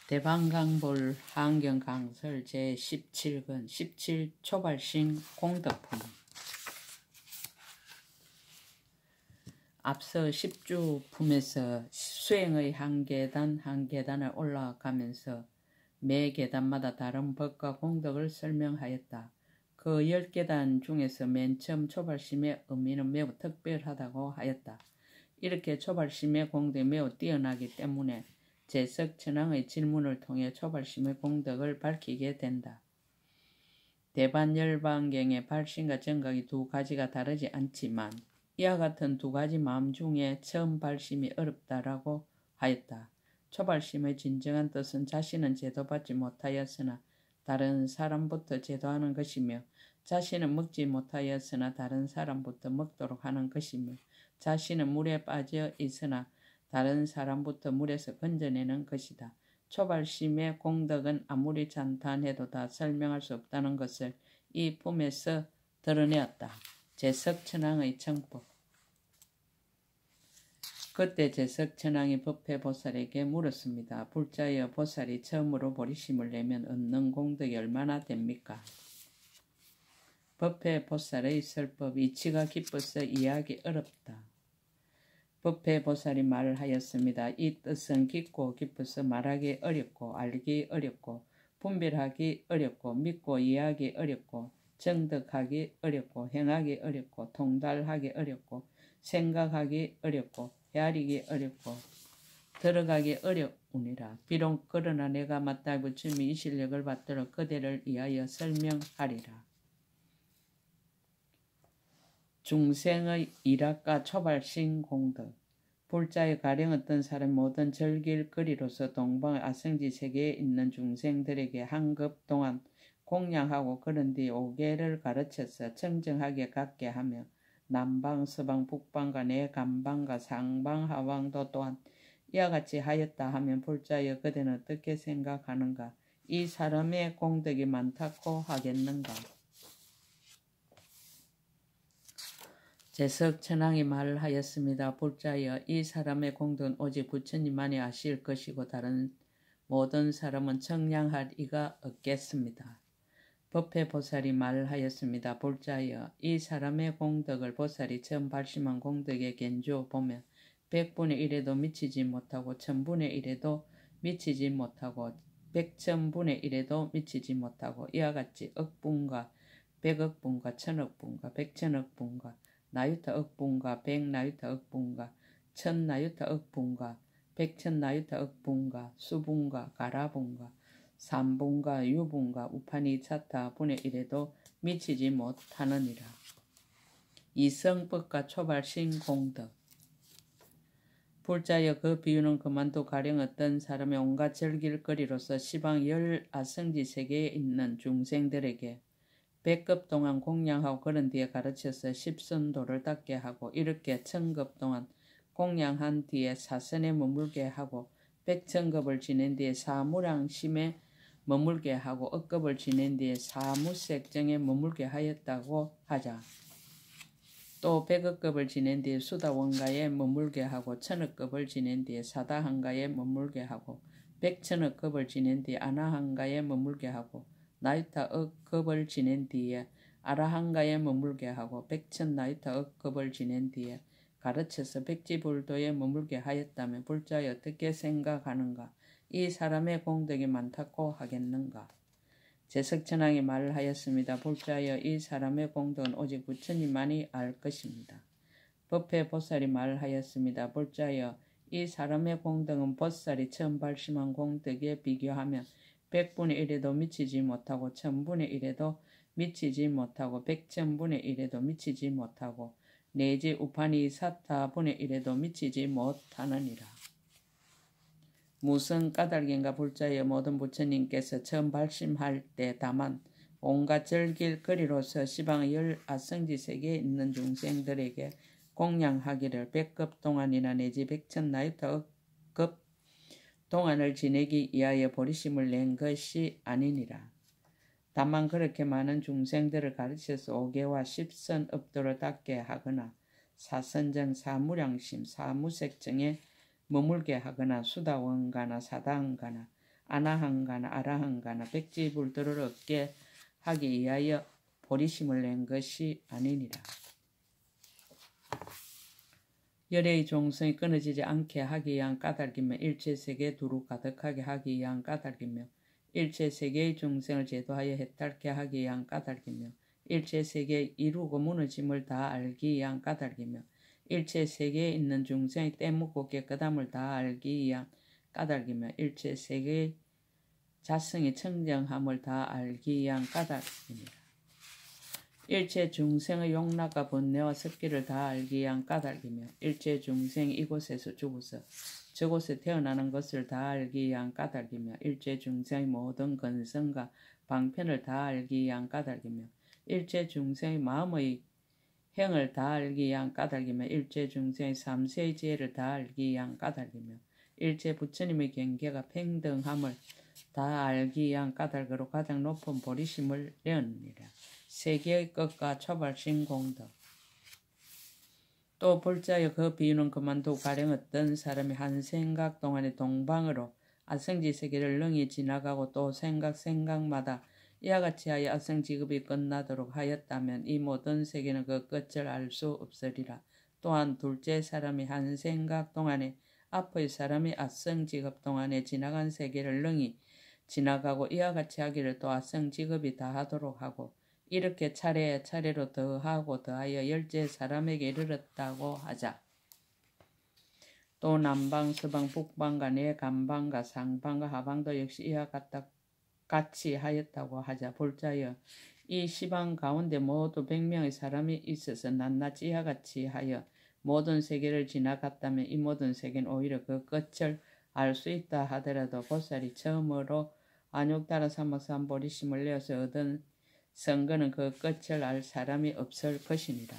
대방강볼 한경강설 제17권 17초발신 공덕품. 앞서 10주 품에서 수행의 한 계단을 올라가면서 매 계단마다 다른 법과 공덕을 설명하였다. 그 10계단 중에서 맨 처음 초발심의 의미는 매우 특별하다고 하였다. 이렇게 초발심의 공덕이 매우 뛰어나기 때문에 제석천왕의 질문을 통해 초발심의 공덕을 밝히게 된다. 대반열반경의 발심과 정각이 두 가지가 다르지 않지만 이와 같은 두 가지 마음 중에 처음 발심이 어렵다라고 하였다. 초발심의 진정한 뜻은 자신은 제도받지 못하였으나 다른 사람부터 제도하는 것이며, 자신은 먹지 못하였으나 다른 사람부터 먹도록 하는 것이며, 자신은 물에 빠져 있으나 다른 사람부터 물에서 건져내는 것이다. 초발심의 공덕은 아무리 찬탄해도 다 설명할 수 없다는 것을 이 품에서 드러내었다. 제석천왕의 청법. 그때 제석천왕이 법회보살에게 물었습니다. 불자여, 보살이 처음으로 보리심을 내면 얻는 공덕이 얼마나 됩니까? 법회보살의 설법, 이치가 깊어서 이해하기 어렵다. 법회보살이 말을 하였습니다. 이 뜻은 깊고 깊어서 말하기 어렵고 알기 어렵고 분별하기 어렵고 믿고 이해하기 어렵고 정득하기 어렵고 행하기 어렵고 통달하기 어렵고 생각하기 어렵고 헤아리기 어렵고 들어가기 어려우니라. 비록 그러나 내가 마땅히 부처님이 이 실력을 받들어 그대를 위하여 설명하리라. 중생의 일학과 초발신 공덕. 불자의 가령 어떤 사람 모든 절길거리로서 동방의 아성지 세계에 있는 중생들에게 한 급 동안 공양하고 그런 뒤 5개를 가르쳐서 청정하게 갖게 하며 남방, 서방, 북방과 내간방과 상방, 하방도 또한 이와 같이 하였다 하면 불자여, 그대는 어떻게 생각하는가? 이 사람의 공덕이 많다고 하겠는가? 제석천왕이 말을 하였습니다. 불자여, 이 사람의 공덕은 오직 부처님만이 아실 것이고 다른 모든 사람은 청량할 이가 없겠습니다. 법회보살이 말을 하였습니다. 불자여, 이 사람의 공덕을 보살이 처음 발심한 공덕에 견주어 보면 100분의 1에도 미치지 못하고 1000분의 1에도 미치지 못하고 100,000분의 1에도 미치지 못하고 이와 같이 억분과 100억분과 1000억분과 100,000억분과 나유타 억분과 100나유타 억분과 1000나유타 억분과 100,000나유타 억분과 수분과 가라분과 삼분과 유분과 우파니차타 분의 1에도 미치지 못하느니라. 이성법과 초발신 공덕. 불자여, 그 비유는 그만도 가령 어떤 사람의 온갖 절길거리로서 시방 열 아성지 세계에 있는 중생들에게 100급 동안 공양하고 그런 뒤에 가르쳐서 십선도를 닦게 하고 이렇게 1000급 동안 공양한 뒤에 사선에 머물게 하고 100,000급을 지낸 뒤에 사무량심에 머물게 하고 억급을 지낸 뒤에 사무색정에 머물게 하였다고 하자. 또 100억급을 지낸 뒤에 수다원가에 머물게 하고 1000억급을 지낸 뒤에 사다한가에 머물게 하고 100,000억급을 지낸 뒤에 아나한가에 머물게 하고 나유타억급을 지낸 뒤에 아라한가에 머물게 하고 100,000나유타억급을 지낸 뒤에 가르쳐서 백지불도에 머물게 하였다면 불자여, 어떻게 생각하는가? 이 사람의 공덕이 많다고 하겠는가? 제석천왕이 말을 하였습니다. 불자여, 이 사람의 공덕은 오직 부처님만이 알 것입니다. 법회보살이 말을 하였습니다. 불자여, 이 사람의 공덕은 보살이 처음 발심한 공덕에 비교하면 100분의 1에도 미치지 못하고 1000분의 1에도 미치지 못하고 100,000분의 1에도 미치지 못하고 내지 우파니사타분의 1에도 미치지 못하느니라. 무슨 까닭인가? 불자여, 모든 부처님께서 처음 발심할 때 다만 온갖 절길거리로서 시방 열 아성지 세계에 있는 중생들에게 공양하기를 100급 동안이나 내지 100,000나유타급 동안을 지내기 위하여 보리심을 낸 것이 아니니라. 다만 그렇게 많은 중생들을 가르쳐서 5개와 10선 업도를 닦게 하거나 사선정, 사무량심, 사무색정에 머물게 하거나 수다원가나 사다원가나 아나한가나 아라한가나 백지불도를 얻게 하기 위하여 보리심을 낸 것이 아니니라. 열의 종성이 끊어지지 않게 하기 위한 까닭이며 일체세계 두루 가득하게 하기 위한 까닭이며 일체세계의 중생을 제도하여 해탈케 하기 위한 까닭이며 일체세계의 이루고 무너짐을 다 알기 위한 까닭이며 일체세계에 있는 중생의 때묻고 깨끗함을 다 알기 위한 까닭이며 일체세계의 자성이 청정함을 다 알기 위한 까닭입니다. 일체 중생의 용락과 번뇌와 습기를 다 알기 위한 까닭이며 일체 중생이 이곳에서 죽어서 저곳에 태어나는 것을 다 알기 위한 까닭이며 일체 중생의 모든 근성과 방편을 다 알기 위한 까닭이며 일체 중생의 마음의 행을 다 알기 위한 까닭이며 일체 중생의 삼세의 지혜를 다 알기 위한 까닭이며 일체 부처님의 경계가 평등함을 다 알기 위한 까닭으로 가장 높은 보리심을 내었느니라. 세계의 끝과 초발신 공덕. 또 불자여 그 비유는 그만두고 가령 어떤 사람이 한 생각 동안에 동방으로 아성지 세계를 능히 지나가고 또 생각마다 이와 같이 하여 아성지급이 끝나도록 하였다면 이 모든 세계는 그 끝을 알 수 없으리라. 또한 둘째 사람이 한 생각 동안에 앞의 사람이 아성지급 동안에 지나간 세계를 능히 지나가고 이와 같이 하기를 또 아성지급이 다 하도록 하고 이렇게 차례차례로 더하고 더하여 열째 사람에게 이르렀다고 하자. 또 남방, 서방, 북방과 내간방과 상방과 하방도 역시 이와 같이 하였다고 하자. 볼자여 이 시방 가운데 모두 100명의 사람이 있어서 낱낱이 이와 같이 하여 모든 세계를 지나갔다면 이 모든 세계는 오히려 그 끝을 알 수 있다 하더라도 보살이 처음으로 안욕다라 삼막삼 보리심을 내어서 얻은 선거는 그 끝을 알 사람이 없을 것이니라.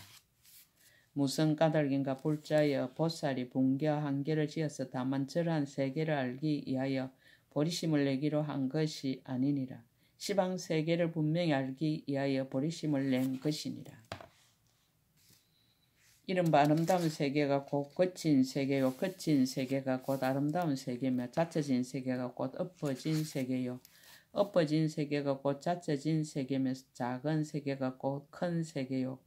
무슨 까닭인가 불자여 보살이 분계와 한계를 지어서 다만 저러한 세계를 알기 위하여 보리심을 내기로 한 것이 아니니라. 시방 세계를 분명히 알기 위하여 보리심을 낸 것이니라. 이른바 아름다운 세계가 곧 거친 세계요 거친 세계가 곧 아름다운 세계며 잦혀진 세계가 곧 엎어진 세계요 엎어진 세계가 곧 잦혀진 세계며 작은 세계가 곧 큰 세계요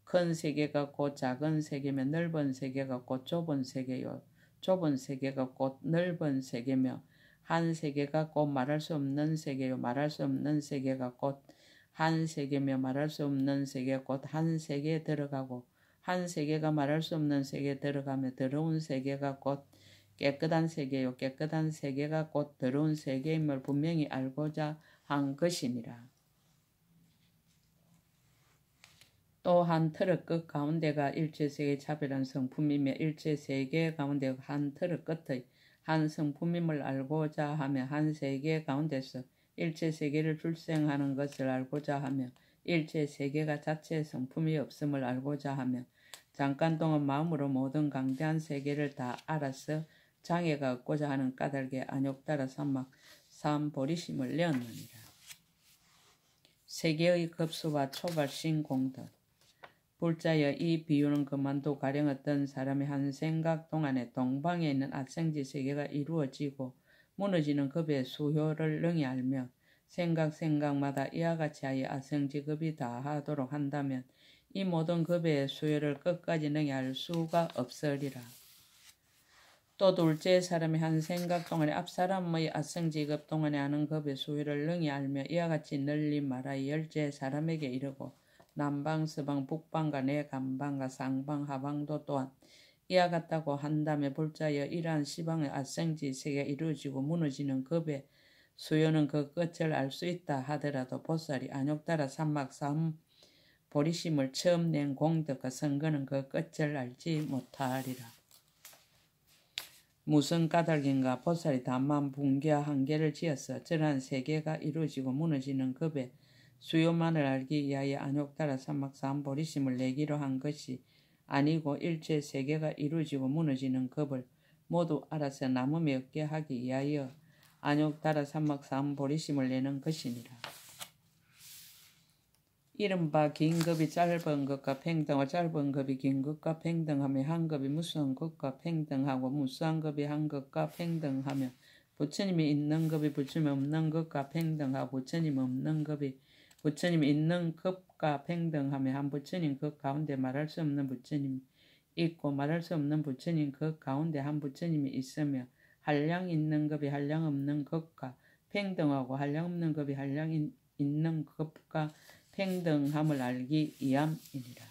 큰 세계가 곧 작은 세계며 넓은 세계가 곧 좁은 세계요 좁은 세계가 곧 넓은 세계며 한 세계가 곧 말할 수 없는 세계요 말할 수 없는 세계가 곧 한 세계며 말할 수 없는 세계가 곧 한 세계에 들어가고 한 세계가 말할 수 없는 세계에 들어가며 더러운 세계가 곧 깨끗한 세계요 깨끗한 세계가 곧 더러운 세계임을 분명히 알고자 한 것이니라. 또 한 틀의 끝 가운데가 일체세계의 차별한 성품이며 일체세계 가운데 한 틀의 끝의 한 성품임을 알고자 하며 한 세계 가운데서 일체세계를 출생하는 것을 알고자 하며 일체세계가 자체의 성품이 없음을 알고자 하며 잠깐 동안 마음으로 모든 강대한 세계를 다 알아서 장애가 없고자 하는 까닭에 안욕따라 삼막 삼보리심을 내었느니라. 세계의 급수와 초발신 공덕. 불자여 이 비유는 그만도 가령 어떤 사람이 한 생각 동안에 동방에 있는 아성지 세계가 이루어지고 무너지는 급의 수효를 능히 알며 생각마다 이와 같이 하여 아성지급이 다 하도록 한다면 이 모든 급의 수요를 끝까지 능히 알 수가 없으리라. 또 둘째 사람이 한 생각 동안에 앞 사람의 아성지급 동안에 하는 급의 수요를 능히 알며 이와 같이 널리 말하여 열째 사람에게 이르고 남방, 서방, 북방과 내간방과 상방, 하방도 또한 이와 같다고 한다며 불자여 이러한 시방의 아성지 세계가 이루어지고 무너지는 급의 수요는 그 끝을 알 수 있다 하더라도 보살이 안욕따라 삼막 삼 보리심을 처음 낸 공덕과 선거는 그 끝을 알지 못하리라. 무슨 까닭인가 보살이 다만 분계와 한계를 지어서 저러한 세계가 이루어지고 무너지는 급의 수요만을 알기 위하여 안욕따라 삼막 삼 보리심을 내기로 한 것이 아니고 일체 세계가 이루어지고 무너지는 급을 모두 알아서 남음이 없게 하기 위하여 안욕따라 삼막 삼 보리심을 내는 것이니라. 이른바 긴 급이 짧은 것과 평등하고 짧은 급이 긴 것과 평등하며 한 급이 무수한 것과 평등하고 무수한 급이 한 것과 평등하며 부처님이 있는 급이 부처님 없는 급과 평등하고 부처님 없는 급이 부처님 있는 급과 평등하며 한 부처님 그 가운데 말할 수 없는 부처님이 있고 말할 수 없는 부처님 그 가운데 한 부처님이 있으며 한량 있는 급이 한량 없는 급과 평등하고 한량 없는 급이 한량 있는 급과 평등함을 알기 위함이니라.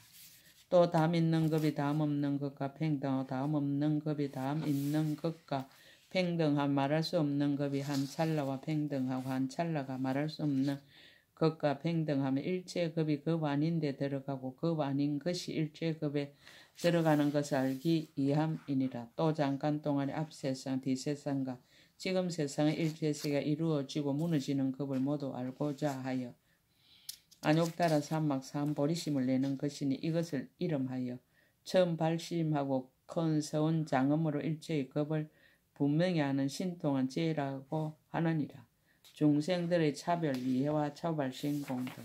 또 다음 있는 급이 다음 없는 것과 평등하고 다음 없는 급이 다음 있는 것과 평등함 말할 수 없는 급이 한 찰나와 평등하고 한 찰나가 말할 수 없는 것과 평등하며 일체 급이 급 아닌 데 들어가고 급 아닌 것이 일체 급에 들어가는 것을 알기 위함이니라. 또 잠깐 동안에 앞 세상 뒤 세상과 지금 세상의 일체 세계가 이루어지고 무너지는 급을 모두 알고자 하여 안욕따라 삼막 삼보리심을 내는 것이니 이것을 이름하여 처음 발심하고 큰 서운 장엄으로 일체의 급을 분명히 하는 신통한 지혜라고 하느니라. 중생들의 차별 이해와 처발신 공덕.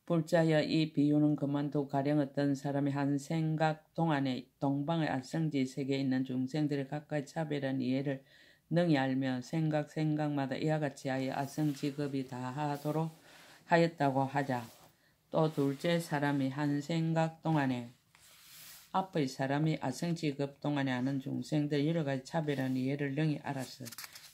불자여 이 비유는 그만두 가령 어떤 사람이 한 생각 동안에 동방의 아성지 세계에 있는 중생들의 각각의 차별한 이해를 능히 알며 생각마다 이와 같이 하여 아성지급이 다하도록 하였다고 하자. 또 둘째 사람이 한 생각 동안에 앞의 사람이 아성지급 동안에 아는 중생들 여러 가지 차별한 이해를 능히 알아서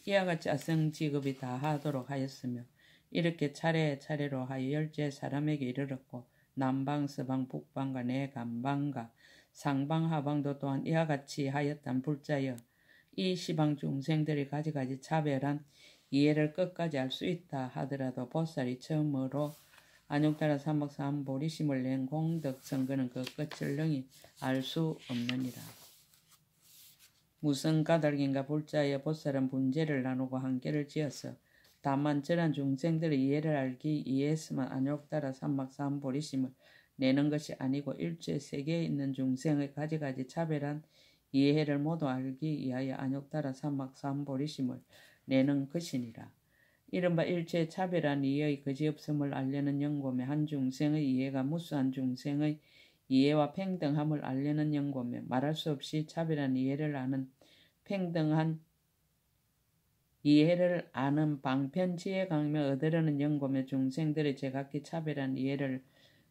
이와 같이 아성지급이 다하도록 하였으며 이렇게 차례차례로 하여 열째 사람에게 이르렀고 남방, 서방, 북방과 내간방과 상방, 하방도 또한 이와 같이 하였단 불자여 이 시방 중생들이 가지가지 차별한 이해를 끝까지 알 수 있다 하더라도 보살이 처음으로 안욕따라 삼박삼보리심을 낸 공덕 선거는 그 끝을 능히 알 수 없느니라. 무슨 까닭인가 불자여 보살은 분재를 나누고 한계를 지어서 다만 저런 중생들의 이해를 알기 위해서만 안욕따라 삼박삼보리심을 내는 것이 아니고 일체 세계에 있는 중생의 가지가지 차별한 이해를 모두 알기 위하여 안욕따라 삼박삼보리심을 내는 것이니라. 이른바 일체 차별한 이해의 그지없음을 알려는 연고며 한 중생의 이해가 무수한 중생의 이해와 평등함을 알려는 연고며 말할 수 없이 차별한 이해를 아는 평등한 이해를 아는 방편 지혜 강며 얻으려는 연고며 중생들의 제각기 차별한 이해를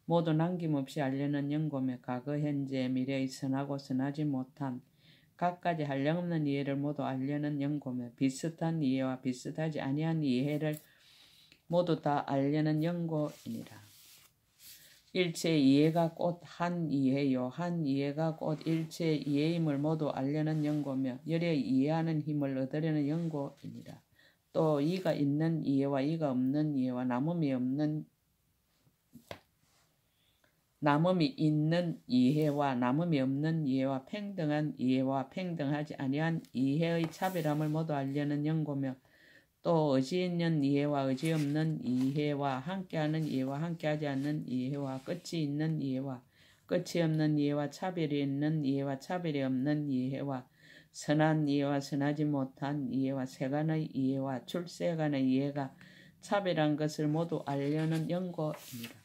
모두 남김없이 알려는 연고며 과거 현재 미래의 선하고 선하지 못한 각가지 한량없는 이해를 모두 알려는 연고며 비슷한 이해와 비슷하지 아니한 이해를 모두 다 알려는 연고이니라. 일체 이해가 곧 한 이해요. 한 이해가 곧 일체 이해임을 모두 알려는 연고며 열의 이해하는 힘을 얻으려는 연고이니라. 또 이가 있는 이해와 이가 없는 이해와 남음이 있는 이해와 남음이 없는 이해와 평등한 이해와 평등하지 아니한 이해의 차별함을 모두 알려는 연고며 또 의지 있는 이해와 의지 없는 이해와 함께하는 이해와 함께하지 않는 이해와 끝이 있는 이해와 끝이 없는 이해와 차별이 있는 이해와 차별이 없는 이해와 선한 이해와 선하지 못한 이해와 세간의 이해와 출세간의 이해가 차별한 것을 모두 알려는 연고입니다.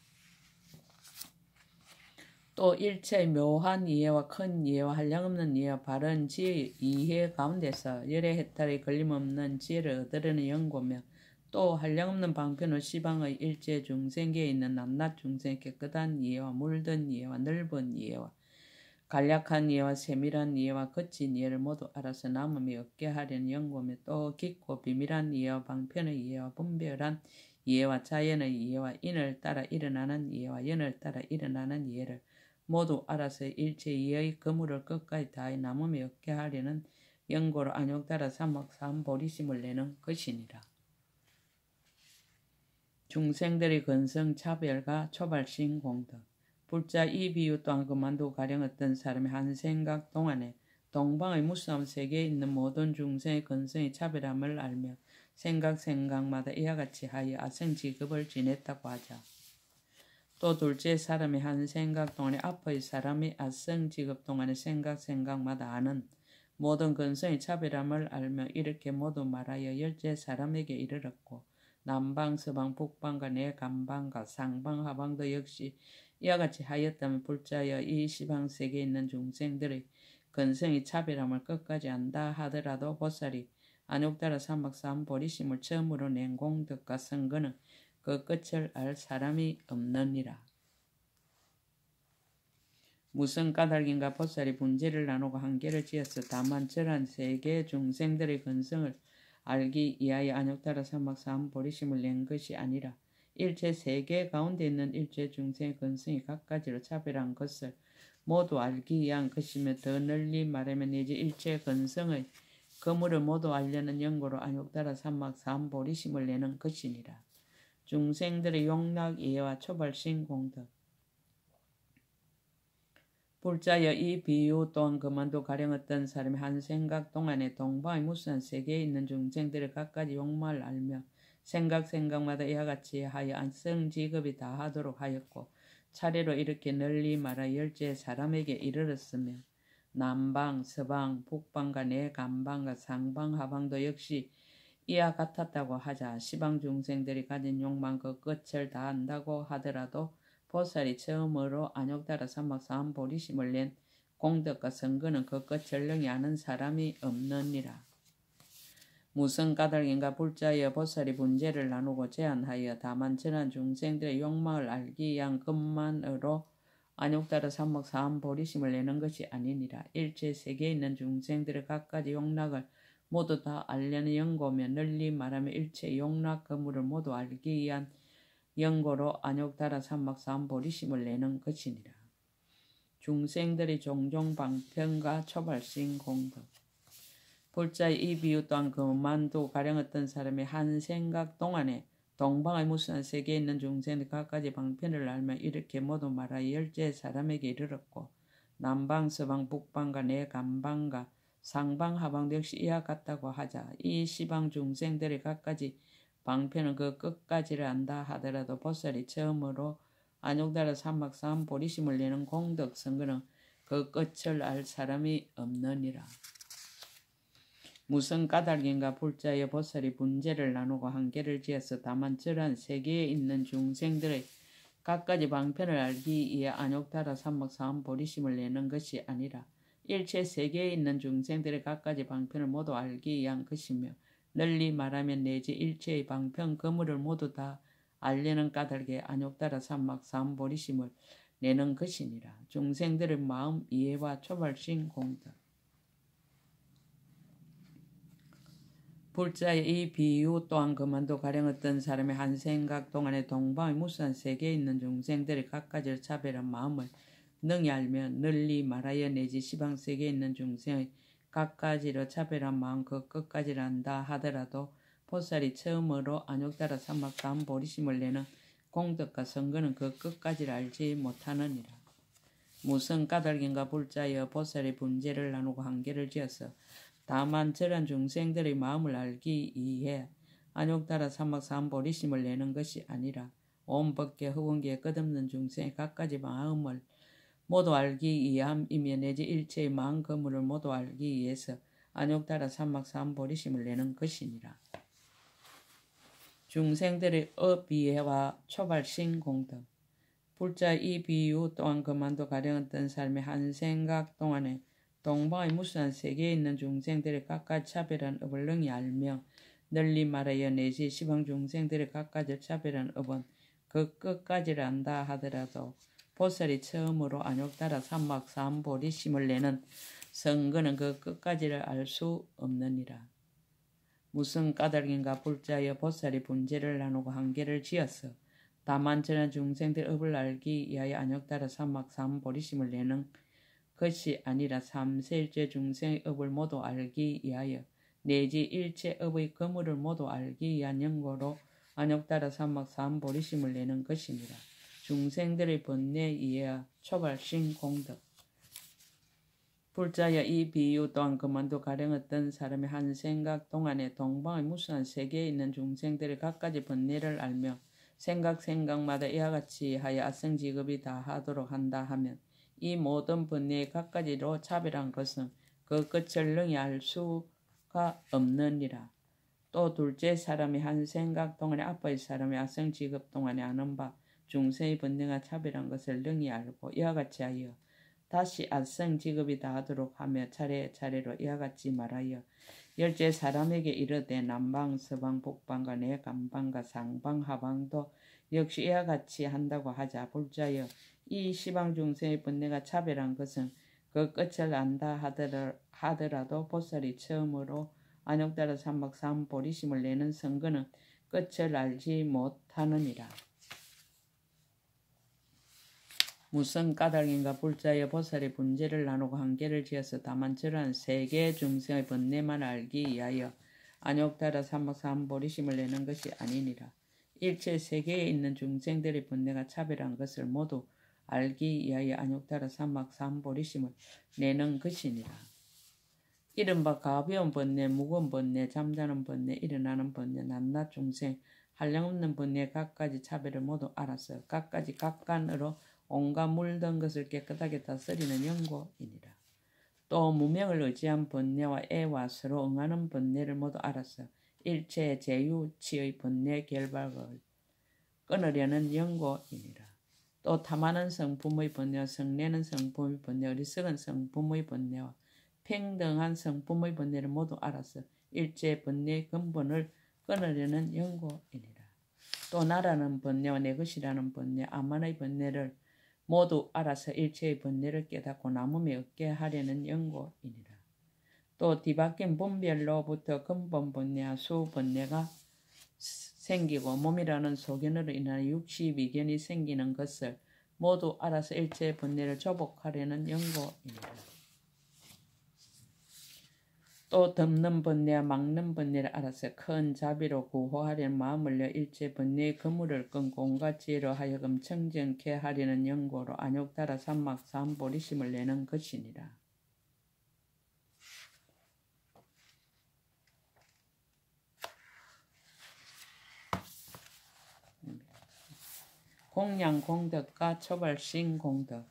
또 일체의 묘한 이해와 큰 이해와 한량없는 이해와 바른 지혜의 이해 가운데서 열의 해탈의 걸림없는 지혜를 얻으려는 연고며 또 한량없는 방편의 시방의 일체 중생계에 있는 낱낱 중생의 깨끗한 이해와 물든 이해와 넓은 이해와 간략한 이해와 세밀한 이해와 거친 이해를 모두 알아서 남음이 없게 하려는 연고며 또 깊고 비밀한 이해와 방편의 이해와 분별한 이해와 자연의 이해와 인을 따라 일어나는 이해와 연을 따라 일어나는 이해를 모두 알아서 일체 이해의 그물을 끝까지 다해 남음이 없게 하려는 연고로 안욕따라 삼박삼보리심을 내는 것이니라. 중생들의 근성 차별과 초발신 공덕. 불자 이 비유 또한 그만두고 가령 어떤 사람이 한 생각 동안에 동방의 무수한 세계에 있는 모든 중생의 근성의 차별함을 알며 생각마다 이와 같이 하여 아성지급을 지냈다고 하자. 또 둘째 사람이 한 생각 동안에 앞의 사람이 아성지급 동안에 생각마다 아는 모든 근성의 차별함을 알며 이렇게 모두 말하여 열째 사람에게 이르렀고 남방, 서방, 북방과 내간방과 상방, 하방도 역시 이와 같이 하였다면 불자여 이 시방세계에 있는 중생들의 근성이 차별함을 끝까지 안다 하더라도 보살이 안욕따라 삼박사한 보리심을 처음으로 낸 공덕과 선거는 그 끝을 알 사람이 없느니라. 무슨 까닭인가 보살이 분재를 나누고 한계를 지어서 다만 저런 세계 중생들의 근성을 알기 위하여 안욕따라 삼박사한 보리심을 낸 것이 아니라 일체 세계 가운데 있는 일체 중생의 근성이 각가지로 차별한 것을 모두 알기 위한 것이며 더 널리 말하면 이제 일체 근성의 그물을 모두 알려는 연고로 안욕따라 삼박사한 보리심을 내는 것이니라. 중생들의 용락 이해와 초발신 공덕. 불자여 이 비유 또한 그만도 가령 어떤 사람이 한 생각 동안에 동방의 무수한 세계에 있는 중생들의 각가지 욕망을 알며 생각마다 이와 같이 하여 안성지급이 다하도록 하였고 차례로 이렇게 널리 말하 열째 사람에게 이르렀으며 남방, 서방, 북방과 내간방과 상방, 하방도 역시 이와 같았다고 하자 시방 중생들이 가진 욕망 그 끝을 다 안다고 하더라도 보살이 처음으로 안욕따라 삼박사한 보리심을 낸 공덕과 선거는 그 끝을 능히 아는 사람이 없느니라. 무슨 까닭인가 불자여 보살이 분재를 나누고 제안하여 다만 전한 중생들의 욕망을 알기 위한 것만으로 안욕따라 삼박사한 보리심을 내는 것이 아니니라. 일체 세계에 있는 중생들의 각가지 욕락을 모두 다 알려는 연고며 널리 말하며 일체 욕락 그물을 모두 알기 위한 연고로 안욕따라 삼박사한 보리심을 내는 것이니라. 중생들이 종종 방편과 초발신 공덕. 불자의 이 비유 또한 그만도 가령 어떤 사람이 한 생각 동안에 동방의 무수한 세계에 있는 중생들 각가지 방편을 알며 이렇게 모두 말하여 열째 사람에게 이르렀고 남방, 서방, 북방과 내간방과 상방, 하방도 역시 이와 같다고 하자 이 시방 중생들의 각가지 방편은 그 끝까지를 안다 하더라도 보살이 처음으로 안욕따라 삼박사한 보리심을 내는 공덕 선거는 그 끝을 알 사람이 없느니라. 무슨 까닭인가 불자여 보살이 분재를 나누고 한계를 지어서 다만 저러한 세계에 있는 중생들의 각가지 방편을 알기 위해 안욕따라 삼박사한 보리심을 내는 것이 아니라 일체 세계에 있는 중생들의 각가지 방편을 모두 알기 위한 것이며 널리 말하면 내지 일체의 방편 그물을 모두 다 알려는 까닭에 안욕따라 삼박사한 보리심을 내는 것이니라. 중생들의 마음 이해와 초발신 공덕. 불자의 이 비유 또한 그만도 가령 어떤 사람의 한 생각 동안에 동방의 무수한 세계에 있는 중생들의 각가지를 차별한 마음을 능히 알며 널리 말하여 내지 시방세계에 있는 중생의 각가지로 차별한 마음 그 끝까지를 안다 하더라도 보살이 처음으로 안욕따라 삼박사한 보리심을 내는 공덕과 선거는 그 끝까지를 알지 못하느니라. 무슨 까닭인가 불자여 보살이 분재를 나누고 한계를 지어서 다만 저런 중생들의 마음을 알기 위해 안욕따라 삼박사한 보리심을 내는 것이 아니라 온 법계 허공계에 끝없는 중생의 각가지 마음을 모두 알기 위함이며 내지 일체의 마음 그물을 모두 알기 위해서 안욕따라 삼박사한 보리심을 내는 것이니라. 중생들의 업이해와 초발신 공덕. 불자 이 비유 또한 그만도 가령 어떤 삶의 한 생각 동안에 동방의 무수한 세계에 있는 중생들의 각가지 차별한 업을 능히 알며 널리 말하여 내지 시방 중생들의 각가지 차별한 업은 그 끝까지를 안다 하더라도 보살이 처음으로 안욕따라 삼박사한 보리심을 내는 선거는 그 끝까지를 알 수 없느니라. 무슨 까닭인가 불자여 보살이 분재를 나누고 한계를 지어서 다만 저런 중생들 업을 알기 위하여 안욕따라 삼박사한 보리심을 내는 것이 아니라 삼세일체 중생의 업을 모두 알기 위하여 내지 일체 업의 그물을 모두 알기 위한 연고로 안욕따라 삼박사한 보리심을 내는 것이니라. 중생들의 번뇌 이해와 초발신 공덕. 불자여 이 비유 또한 그만도 가령 어떤 사람이 한 생각 동안에 동방의 무수한 세계에 있는 중생들의 각가지 번뇌를 알며 생각마다 이와 같이 하여 아성지급이 다하도록 한다 하면 이 모든 번뇌의 각가지로 차별한 것은 그 끝을 능히 알 수가 없느니라. 또 둘째 사람이 한 생각 동안에 아빠의 사람이 아성지급 동안에 아는 바 중생의 번뇌가 차별한 것을 능히 알고 이와 같이 하여 다시 아성 지급이 다하도록 하며 차례차례로 이와 같이 말하여 열째 사람에게 이르되 남방 서방 북방과 내 간방과 상방 하방도 역시 이와 같이 한다고 하자. 볼자여 이 시방 중생의 번뇌가 차별한 것은 그 끝을 안다 하더라도 보살이 처음으로 안욕따라 삼박 삼보리심을 내는 선거는 끝을 알지 못하느니라. 무슨 까닭인가. 불자여 보살이 분재를 나누고 한계를 지어서 다만 저러한 세계 중생의 번뇌만 알기 위하여 안욕따라 삼박 삼보리심을 내는 것이 아니니라. 일체 세계에 있는 중생들의 번뇌가 차별한 것을 모두 알기 위하여 안욕따라 삼박 삼보리심을 내는 것이니라. 이른바 가벼운 번뇌, 무거운 번뇌, 잠자는 번뇌, 일어나는 번뇌, 낱낱 중생, 한량없는 번뇌 각가지 차별을 모두 알아서 각가지 각간으로 온갖 물든 것을 깨끗하게 다스리는 연고이니라. 또 무명을 의지한 번뇌와 애와 서로 응하는 번뇌를 모두 알아서 일체의 제유치의 번뇌 결박을 끊으려는 연고이니라. 또 탐하는 성품의 번뇌와 성내는 성품의 번뇌, 어리석은 성품의 번뇌와 평등한 성품의 번뇌를 모두 알아서 일체의 번뇌의 근본을 끊으려는 연고이니라. 또 나라는 번뇌와 내 것이라는 번뇌, 아만의 번뇌를 모두 알아서 일체의 번뇌를 깨닫고 남음이 없게 하려는 연고이니라. 또 뒤바뀐 분별로부터 근본 번뇌와 수번뇌가 생기고 몸이라는 소견으로 인하여 육시비견이 생기는 것을 모두 알아서 일체의 번뇌를 조복하려는 연고이니라. 또 덮는 번뇌와 막는 번뇌를 알아서 큰 자비로 구호하려는 마음을 내 일체 번뇌의 그물을 끊고 온갖 지혜로 하여금 청정케 하려는 연고로 안욕따라 삼막 삼보리심을 내는 것이니라. 공양 공덕과 초발신 공덕.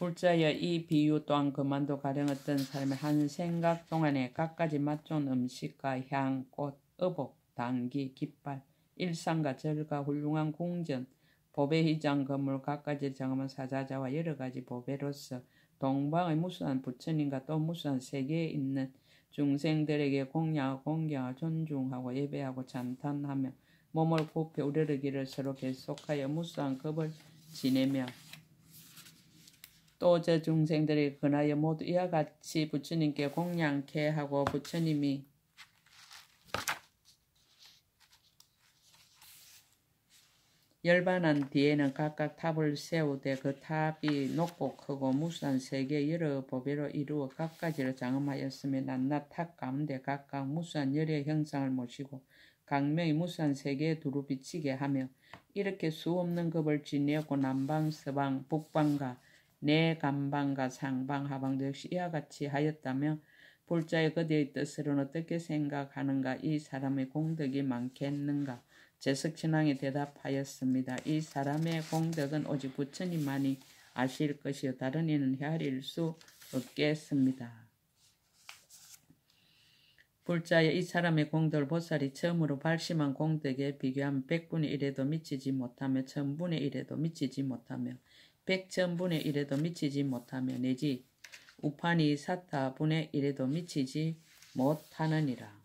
불자여 이 비유 또한 그만도 가령 어떤 사람의 한 생각 동안에 갖가지 맛 좋은 음식과 향, 꽃, 의복, 당기, 깃발, 일상과 절과 훌륭한 궁전, 보배 희장 건물 갖가지 정음한 사자자와 여러가지 보배로서 동방의 무수한 부처님과 또 무수한 세계에 있는 중생들에게 공양하고 공경하고 존중하고 예배하고 찬탄하며 몸을 굽혀 우러르기를 서로 계속하여 무수한 겁을 지내며 또 저 중생들이 근하여 모두 이와 같이 부처님께 공양케 하고 부처님이 열반한 뒤에는 각각 탑을 세우되 그 탑이 높고 크고 무수한 세계 여러 보배로 이루어 각가지로 장엄하였으며 낱낱 탑 가운데 각각 무수한 열의 형상을 모시고 각명이 무수한 세계에 두루 비치게 하며 이렇게 수없는 급을 지내었고 남방, 서방, 북방과 내 간방과 상방, 하방도 역시 이와 같이 하였다며 불자의 그대의 뜻으로는 어떻게 생각하는가? 이 사람의 공덕이 많겠는가? 제석천왕이 대답하였습니다. 이 사람의 공덕은 오직 부처님만이 아실 것이요 다른 이는 헤아릴 수 없겠습니다. 불자의 이 사람의 공덕을 보살이 처음으로 발심한 공덕에 비교하면 100분의 1에도 미치지 못하며 1000분의 1에도 미치지 못하며 100,000분의 1에도 미치지 못하며 내지 우파니 사타분의 1에도 미치지 못하느니라.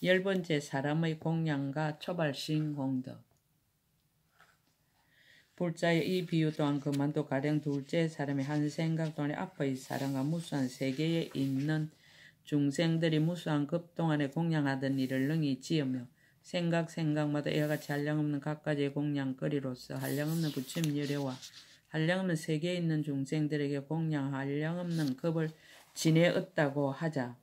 10번째 사람의 공양과 초발신 공덕. 불자의 이 비유 또한 그만도 가령 둘째 사람의 한 생각 동안에 앞의 사람과 무수한 세계에 있는 중생들이 무수한 급 동안에 공양하던 일을 능히 지으며 생각마다 이와 같이 한량없는 각가지의 공양거리로서 한량없는 부처님 열애와 한량없는 세계에 있는 중생들에게 공양 한량없는 급을 지내었다고 하자.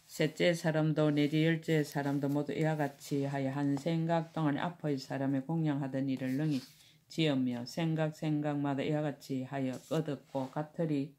셋째 사람도 내지 열째 사람도 모두 이와 같이 하여 한 생각 동안에 앞의 사람의 공양하던 일을 능히 지으며 생각마다 이와 같이 하여 끄덕고 가틀이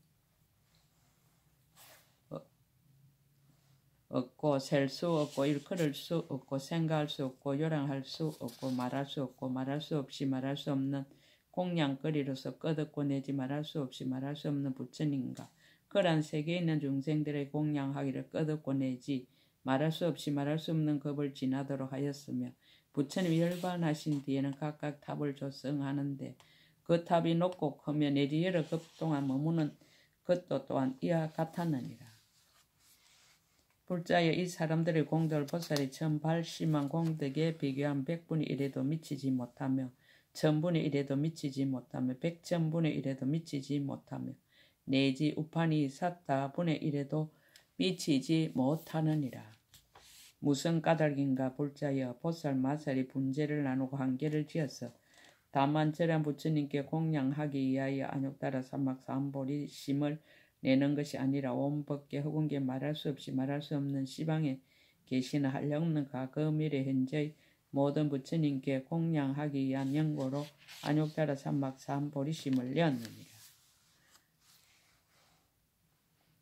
없고 셀 수 없고 일컬을 수 없고 생각할 수 없고 요량할 수 없고 말할 수 없고 말할 수 없이 말할 수 없는 공양거리로서 끄덕고 내지 말할 수 없이 말할 수 없는 부처님과 그러한 세계에 있는 중생들의 공양하기를 끄덕고 내지 말할 수 없이 말할 수 없는 겁을 지나도록 하였으며 부처님이 열반하신 뒤에는 각각 탑을 조성하는데 그 탑이 높고 크며 내지 여러 급 동안 머무는 것도 또한 이와 같았느니라. 불자여 이 사람들의 공덕을 보살이 1080만 공덕에 비교한 100분의 1에도 미치지 못하며 1000분의 1에도 미치지 못하며 100,000분의 1에도 미치지 못하며 내지 우판이 4,000분의 1에도 미치지 못하느니라. 무슨 까닭인가 불자여 보살 마살이 분재를 나누고 한계를 지어서 다만 저런 부처님께 공양하기 위하여 안욕따라 삼막사암보리 심을 내는 것이 아니라 온 법계 허군계 말할 수 없이 말할 수 없는 시방에 계시는 한량없는 과거 미래 현재의 모든 부처님께 공양하기 위한 연고로 안욕따라 삼막사암보리 심을 내었느니라.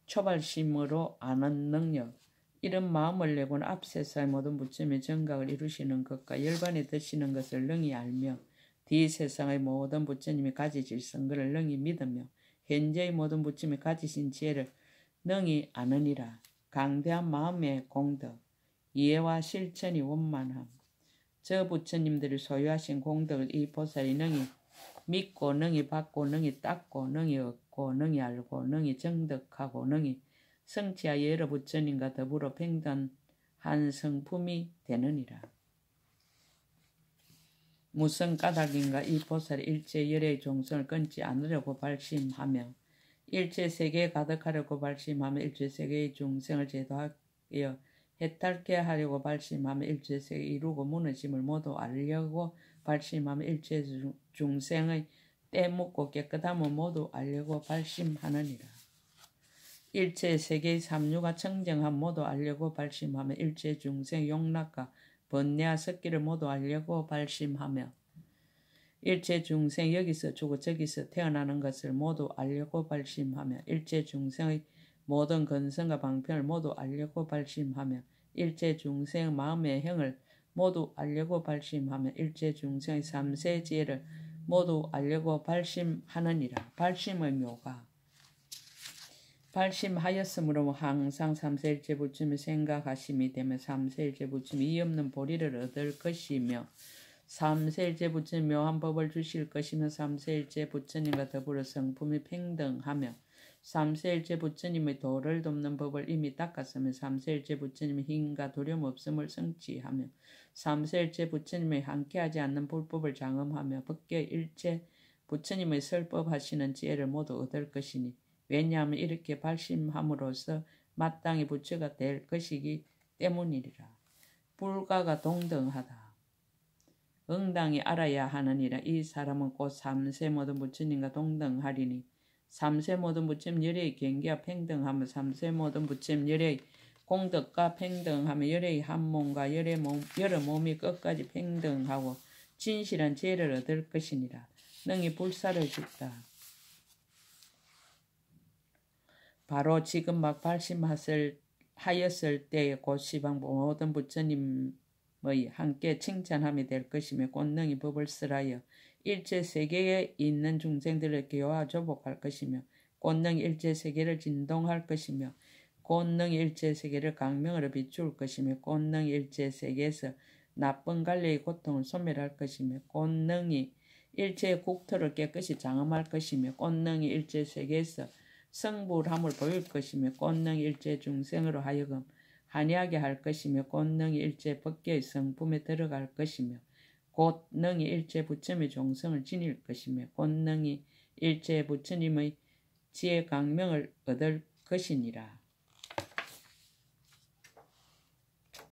초발심으로 아는 능력 이런 마음을 내고는 앞세사의 모든 부처님의 정각을 이루시는 것과 열반에 드시는 것을 능히 알며 뒤 세상의 모든 부처님이 가지실 선거를 능히 믿으며 현재의 모든 부처님이 가지신 지혜를 능히 아느니라. 강대한 마음의 공덕 이해와 실천이 원만함 저 부처님들이 소유하신 공덕을 이 보살이 능히 믿고 능히 받고 능히 닦고 능히 얻고 능히 알고 능히 정덕하고 능히 성취하여 여러 부처님과 더불어 평등한 성품이 되느니라. 무슨 까닭인가 이 보살이 일체 열의 종성을 끊지 않으려고 발심하며 일체 세계에 가득하려고 발심하며 일체 세계의 중생을 제도하여 해탈케 하려고 발심하며 일체 세계 이루고 무너짐을 모두 알려고 발심하며 일체 중생의 때묻고 깨끗함을 모두 알려고 발심하느니라. 일체 세계의 삼류가 청정함 모두 알려고 발심하며 일체 중생 용락과 번뇌와 섞기를 모두 알려고 발심하며 일체 중생 여기서 죽고 저기서 태어나는 것을 모두 알려고 발심하며 일체 중생의 모든 근성과 방편을 모두 알려고 발심하며 일체 중생의 마음의 형을 모두 알려고 발심하며 일체 중생의 삼세 지혜를 모두 알려고 발심하느니라. 발심의 묘가 발심하였으므로 항상 삼세일체 부처님이 생각하심이 되며 삼세일체 부처님이 이 없는 보리를 얻을 것이며 삼세일체 부처님 묘한 법을 주실 것이며 삼세일체 부처님과 더불어 성품이 평등하며 삼세일체 부처님의 도를 돕는 법을 이미 닦았으며 삼세일체 부처님의 힘과 두려움 없음을 성취하며 삼세일체 부처님의 함께하지 않는 불법을 장엄하며 법계 일체 부처님의 설법하시는 지혜를 모두 얻을 것이니 왜냐하면 이렇게 발심함으로써 마땅히 부처가 될 것이기 때문이리라. 불가가 동등하다. 응당히 알아야 하느니라. 이 사람은 곧 삼세 모든 부처님과 동등하리니 삼세 모든 부처님 열의 경계와 평등하며 삼세 모든 부처님 열의 공덕과 평등하며 열의 한 몸과 여러 몸이 끝까지 평등하고 진실한 지혜를 얻을 것이니라. 능히 불사를 짓다. 바로 지금 막 발심하였을 때에 곧 시방 모든 부처님의 함께 칭찬함이 될 것이며 곧 능히 법을 쓰라여 일체 세계에 있는 중생들을 교화 조복할 것이며 곧 능히 일체 세계를 진동할 것이며 곧 능히 일체 세계를 강명으로 비출 것이며 곧 능히 일체 세계에서 나쁜 관리의 고통을 소멸할 것이며 곧 능히 일체 국토를 깨끗이 장엄할 것이며 곧 능히 일체 세계에서 성불함을 보일 것이며 곧 능히 일체 중생으로 하여금 한이하게 할 것이며 곧 능히 일체 법계의 성품에 들어갈 것이며 곧 능히 일체 부처님의 종성을 지닐 것이며 곧 능히 일체 부처님의 지혜 강명을 얻을 것이니라.